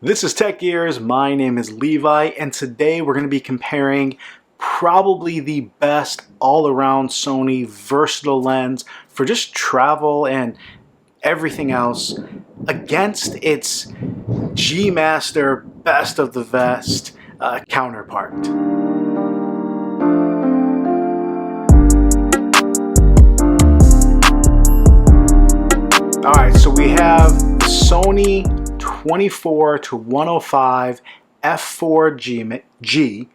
This is Tech Gears. My name is Levi, and today we're going to be comparing probably the best all-around Sony versatile lens for just travel and everything else against its GMaster best of the best counterpart. Alright, so we have Sony 24-105 f4G,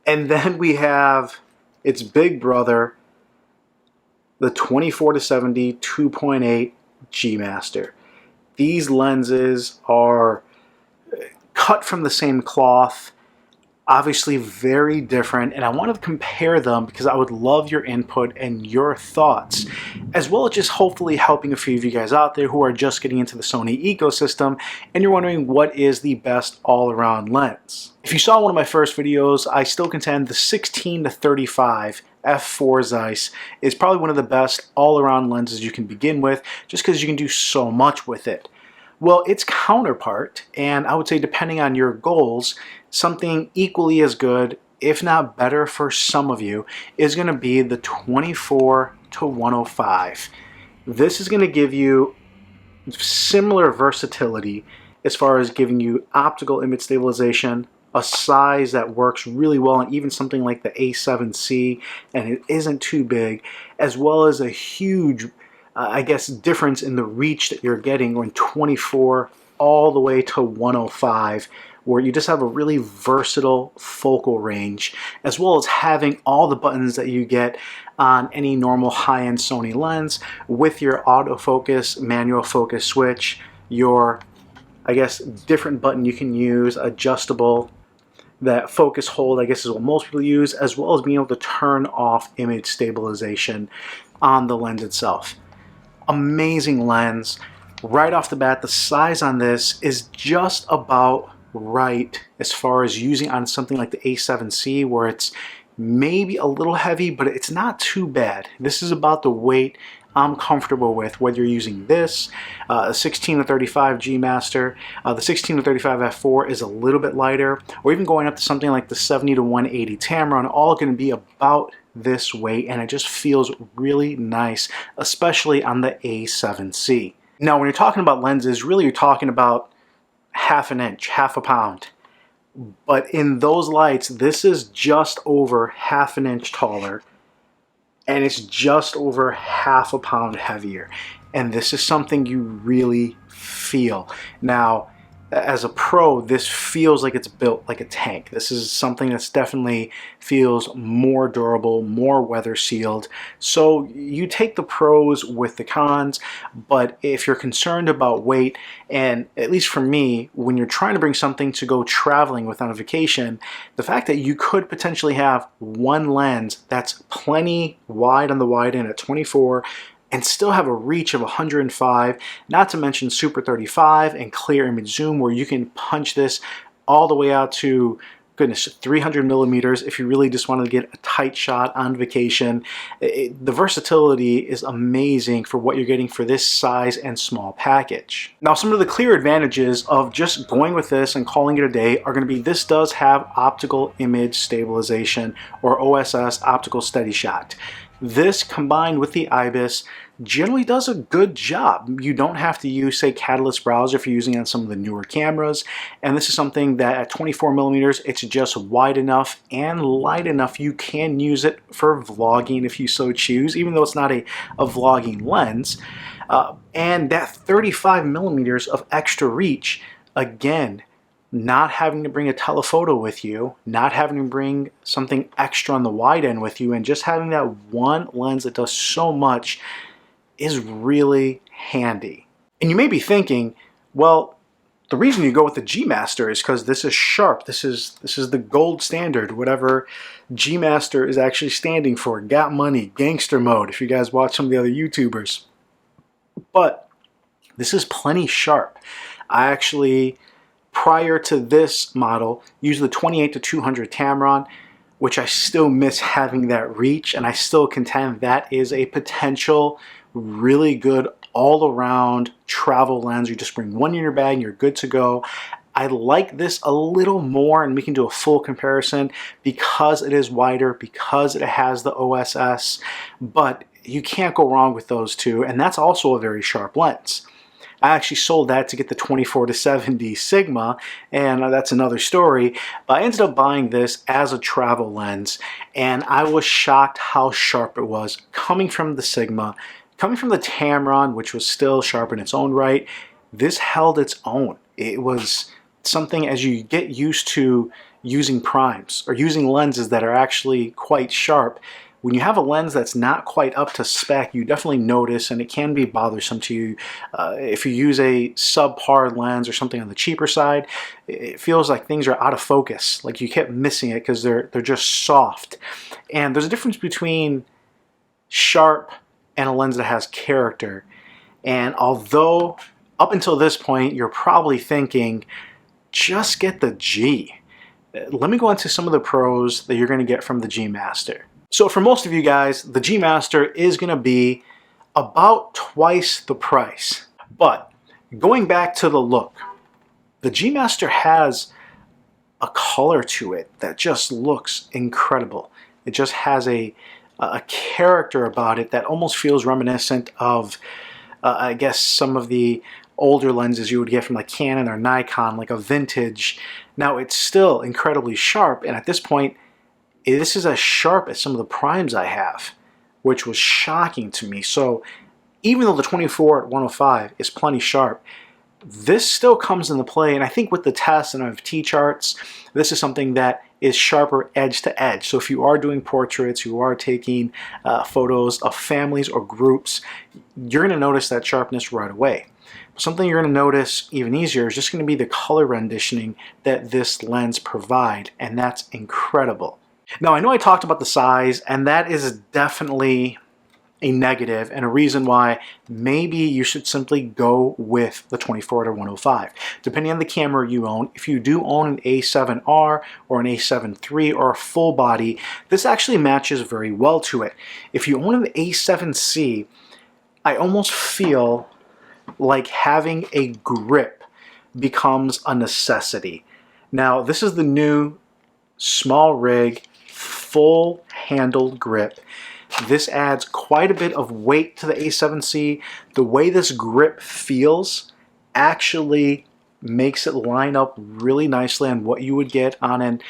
and then we have its big brother, the 24-70 2.8 GMaster. These lenses are cut from the same cloth, obviously very different, and I wanted to compare them because I would love your input and your thoughts, as well as just hopefully helping a few of you guys out there who are just getting into the Sony ecosystem and you're wondering what is the best all-around lens. If you saw one of my first videos, I still contend the 16-35 f4 Zeiss is probably one of the best all-around lenses you can begin with, just because you can do so much with it. Well, its counterpart, and I would say depending on your goals, something equally as good, if not better for some of you, is going to be the 24-105. This is going to give you similar versatility as far as giving you optical image stabilization, a size that works really well, and even something like the A7C, and it isn't too big, as well as a huge difference in the reach that you're getting going 24 all the way to 105, where you just have a really versatile focal range, as well as having all the buttons that you get on any normal high-end Sony lens with your autofocus, manual focus switch, your, different button you can use, adjustable, that focus hold, is what most people use, as well as being able to turn off image stabilization on the lens itself. Amazing lens. Right off the bat, the size on this is just about right as far as using on something like the A7C, where it's maybe a little heavy, but it's not too bad. This is about the weight I'm comfortable with, whether you're using this, a 16-35 GMaster, the 16-35 f4 is a little bit lighter, or even going up to something like the 70-180 Tamron, all going to be about this weight, and it just feels really nice, especially on the A7C. Now, when you're talking about lenses, really you're talking about half an inch, half a pound. But in those lights, this is just over half an inch taller, and it's just over half a pound heavier. And this is something you really feel. Now, as a pro, this feels like it's built like a tank. This is something that's definitely feels more durable, more weather sealed. So you take the pros with the cons, but if you're concerned about weight, and at least for me, when you're trying to bring something to go traveling with on a vacation, the fact that you could potentially have one lens that's plenty wide on the wide end at 24 and still have a reach of 105, not to mention Super 35 and clear image zoom, where you can punch this all the way out to, goodness, 300 millimeters if you really just wanted to get a tight shot on vacation. The versatility is amazing for what you're getting for this size and small package. Now, some of the clear advantages of just going with this and calling it a day are going to be this does have optical image stabilization, or OSS, optical steady shot. This, combined with the IBIS, generally does a good job. You don't have to use, say, Catalyst Browser if you're using it on some of the newer cameras. And this is something that at 24 millimeters, it's just wide enough and light enough. You can use it for vlogging if you so choose, even though it's not a vlogging lens. And that 35 millimeters of extra reach, again, not having to bring a telephoto with you, not having to bring something extra on the wide end with you, and just having that one lens that does so much is really handy. And you may be thinking, well, the reason you go with the GMaster is because this is sharp. This is the gold standard, whatever GMaster is actually standing for. Got money, gangster mode, if you guys watch some of the other YouTubers. But this is plenty sharp. I actually, prior to this model, used the 28-200 Tamron, which I still miss having that reach, and I still contend that is a potential really good all-around travel lens. You just bring one in your bag and you're good to go. I like this a little more, and we can do a full comparison because it is wider, because it has the OSS, but you can't go wrong with those two, and that's also a very sharp lens. I actually sold that to get the 24-70 Sigma, and that's another story. But I ended up buying this as a travel lens, and I was shocked how sharp it was coming from the Sigma. Coming from the Tamron, which was still sharp in its own right, this held its own. It was something, as you get used to using primes or using lenses that are actually quite sharp, when you have a lens that's not quite up to spec, you definitely notice, and it can be bothersome to you. If you use a subpar lens or something on the cheaper side, it feels like things are out of focus, like you kept missing it because they're just soft. And there's a difference between sharp and a lens that has character. And although up until this point you're probably thinking, just get the G, let me go into some of the pros that you're going to get from the GMaster. So for most of you guys, the GMaster is going to be about twice the price. But going back to the look, the GMaster has a color to it that just looks incredible. It just has a character about it that almost feels reminiscent of, I guess, some of the older lenses you would get from like Canon or Nikon, like a vintage. Now it's still incredibly sharp, and at this point, this is as sharp as some of the primes I have, which was shocking to me. So even though the 24 at 105 is plenty sharp, this still comes into play. And I think with the test and of T-charts, this is something that is sharper edge to edge. So if you are doing portraits, you are taking photos of families or groups, you're going to notice that sharpness right away. Something you're going to notice even easier is just going to be the color renditioning that this lens provides, and that's incredible. Now, I know I talked about the size, and that is definitely a negative and a reason why maybe you should simply go with the 24 to 105. Depending on the camera you own, if you do own an A7R or an A7 III or a full body, this actually matches very well to it. If you own an A7C, I almost feel like having a grip becomes a necessity. Now, this is the new small rig full handled grip. This adds quite a bit of weight to the A7C. The way this grip feels actually makes it line up really nicely on what you would get on an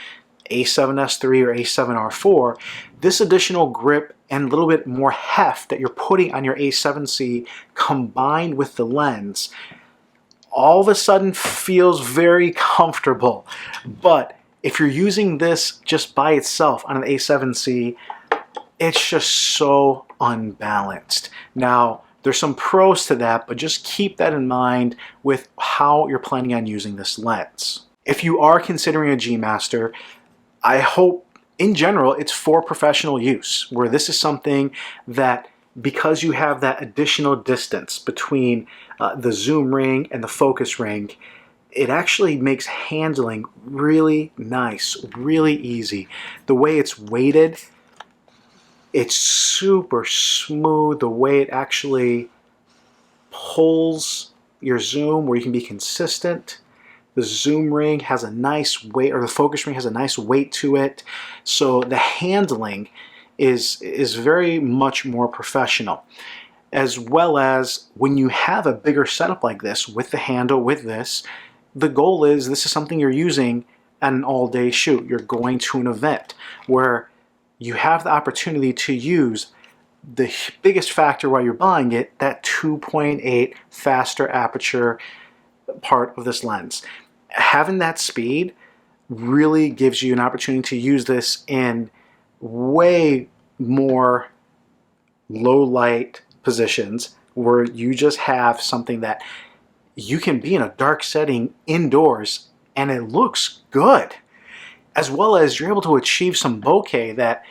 A7S III or A7R4. This additional grip and a little bit more heft that you're putting on your A7C combined with the lens all of a sudden feels very comfortable. But if you're using this just by itself on an A7C, it's just so unbalanced. Now, there's some pros to that, but just keep that in mind with how you're planning on using this lens. If you are considering a GMaster, I hope in general it's for professional use, where this is something that, because you have that additional distance between the zoom ring and the focus ring, it actually makes handling really nice, really easy. The way it's weighted, it's super smooth. The way it actually pulls your zoom where you can be consistent. The zoom ring has a nice weight, or the focus ring has a nice weight to it. So the handling is very much more professional. As well as when you have a bigger setup like this with the handle, with this, the goal is this is something you're using at an all-day shoot. You're going to an event where you have the opportunity to use the biggest factor while you're buying it, that 2.8 faster aperture part of this lens. Having that speed really gives you an opportunity to use this in way more low light positions where you just have something that you can be in a dark setting indoors and it looks good. As well as you're able to achieve some bokeh that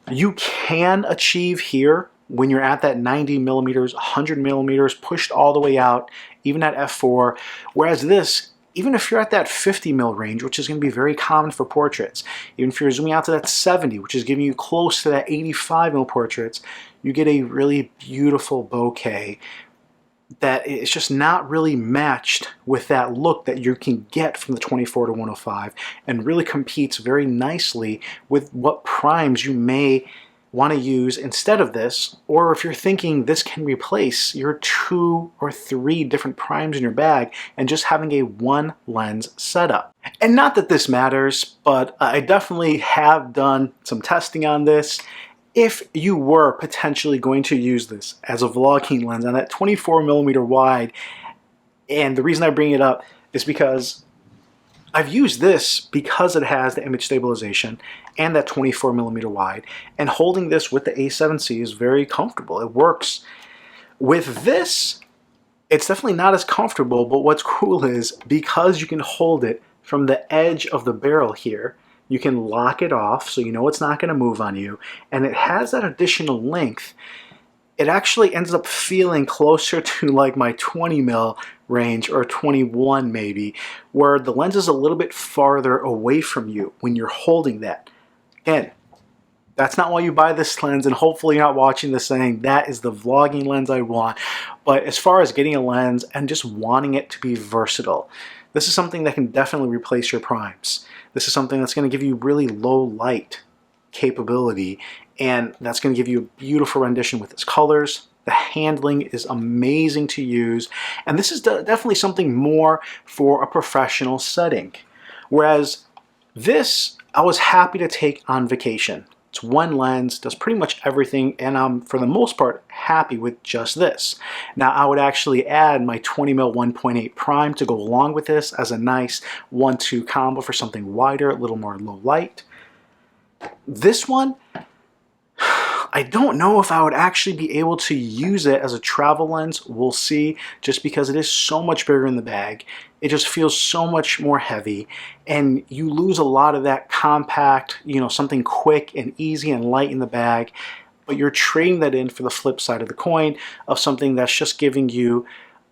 you can achieve here when you're at that 90 millimeters, 100 millimeters, pushed all the way out, even at f4. Whereas this, even if you're at that 50 mil range, which is going to be very common for portraits, even if you're zooming out to that 70, which is giving you close to that 85 mil portraits, you get a really beautiful bokeh that it's just not really matched with that look that you can get from the 24 to 105, and really competes very nicely with what primes you may want to use instead of this, or if you're thinking this can replace your 2 or 3 different primes in your bag and just having a one lens setup. And not that this matters, but I definitely have done some testing on this. If you were potentially going to use this as a vlogging lens on that 24mm wide, and the reason I bring it up is because I've used this because it has the image stabilization and that 24mm wide, and holding this with the A7C is very comfortable. It works. With this, it's definitely not as comfortable, but what's cool is because you can hold it from the edge of the barrel here, you can lock it off so you know it's not going to move on you, and it has that additional length. It actually ends up feeling closer to like my 20mm range, or 21 maybe, where the lens is a little bit farther away from you when you're holding that. Again, that's not why you buy this lens, and hopefully you're not watching this saying that is the vlogging lens I want. But as far as getting a lens and just wanting it to be versatile, this is something that can definitely replace your primes. This is something that's going to give you really low light capability, and that's going to give you a beautiful rendition with its colors. The handling is amazing to use, and this is definitely something more for a professional setting. Whereas this, I was happy to take on vacation. It's one lens, does pretty much everything, and I'm, for the most part, happy with just this. Now, I would actually add my 20mm 1.8 prime to go along with this as a nice 1-2 combo for something wider, a little more low light. This one, I don't know if I would actually be able to use it as a travel lens. We'll see, just because it is so much bigger in the bag. It just feels so much more heavy, and you lose a lot of that compact, you know, something quick and easy and light in the bag, but you're trading that in for the flip side of the coin of something that's just giving you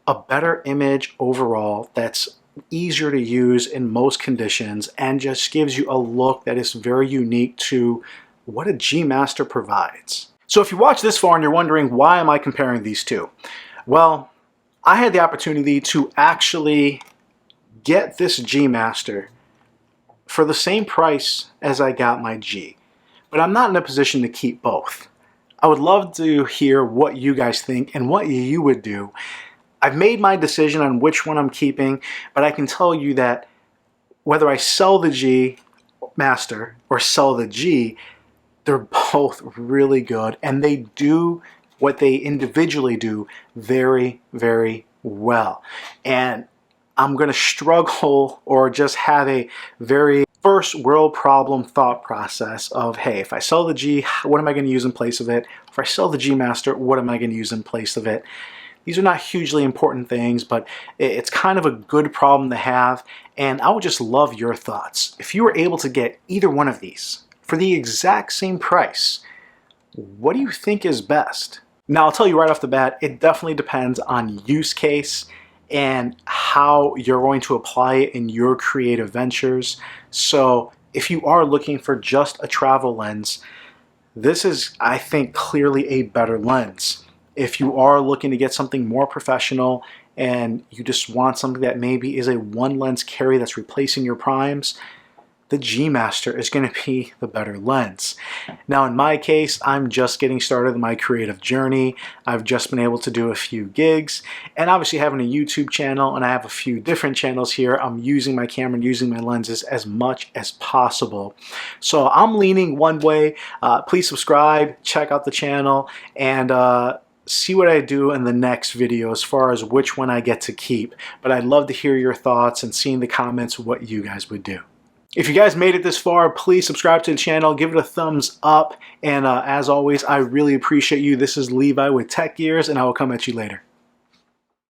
a better image overall, that's easier to use in most conditions, and just gives you a look that is very unique to what a GMaster provides. So if you watch this far and you're wondering, why am I comparing these two? Well, I had the opportunity to actually get this GMaster for the same price as I got my G, but I'm not in a position to keep both. I would love to hear what you guys think and what you would do. I've made my decision on which one I'm keeping, but I can tell you that whether I sell the G Master or sell the G, they're both really good, and they do what they individually do very, very well. And I'm going to struggle or just have a very first world problem thought process of, hey, if I sell the G, what am I going to use in place of it? If I sell the G Master, what am I going to use in place of it? These are not hugely important things, but it's kind of a good problem to have, and I would just love your thoughts. If you were able to get either one of these for the exact same price, what do you think is best? Now, I'll tell you right off the bat, it definitely depends on use case and how you're going to apply it in your creative ventures. So if you are looking for just a travel lens, this is, I think, clearly a better lens. If you are looking to get something more professional and you just want something that maybe is a one lens carry that's replacing your primes, the GMaster is going to be the better lens. Now in my case, I'm just getting started in my creative journey. I've just been able to do a few gigs, and obviously having a YouTube channel, and I have a few different channels here, I'm using my camera and using my lenses as much as possible. So I'm leaning one way. Please subscribe, check out the channel, and see what I do in the next video as far as which one I get to keep. But I'd love to hear your thoughts and see in the comments what you guys would do. If you guys made it this far, please subscribe to the channel, give it a thumbs up, and as always, I really appreciate you. This is Levi with Tech Gears, and I will come at you later.